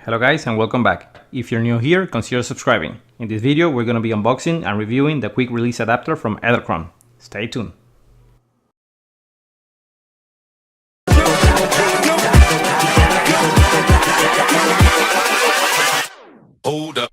Hello guys and welcome back. If you're new here, consider subscribing. In this video we're going to be unboxing and reviewing the quick release adapter from Edelkrone. Stay tuned. Hold up.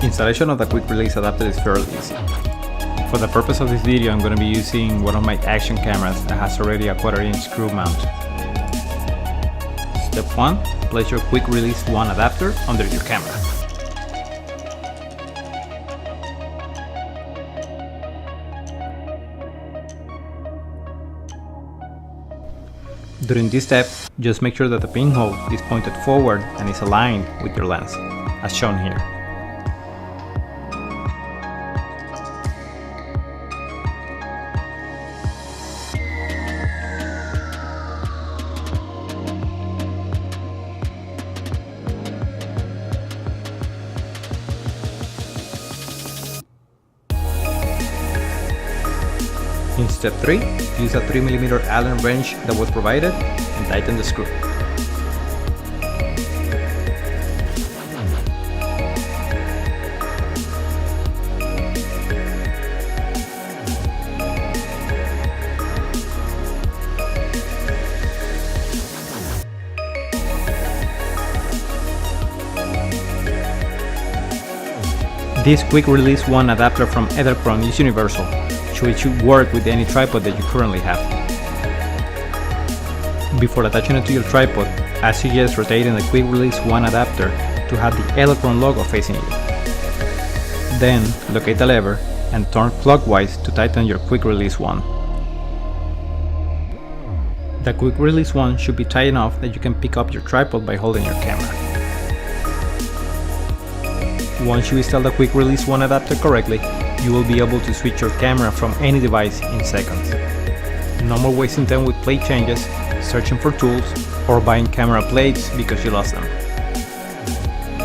Installation of the quick release adapter is fairly easy. For the purpose of this video I'm going to be using one of my action cameras that has already a 1/4" screw mount. Step 1. Place your quick release one adapter under your camera. During this step, just make sure that the pinhole is pointed forward and is aligned with your lens, as shown here. In step 3, use a 3mm Allen wrench that was provided and tighten the screw. This quick release one adapter from Edelkrone is universal, so it should work with any tripod that you currently have. Before attaching it to your tripod, I suggest rotating the quick release one adapter to have the Edelkrone logo facing you. Then locate the lever and turn clockwise to tighten your quick release one. The quick release one should be tight enough that you can pick up your tripod by holding your camera. Once you install the quick release one adapter correctly, you will be able to switch your camera from any device in seconds. No more wasting time with plate changes, searching for tools, or buying camera plates because you lost them.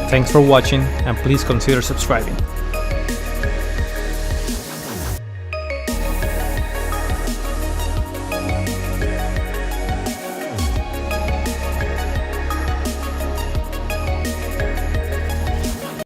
Thanks for watching and please consider subscribing.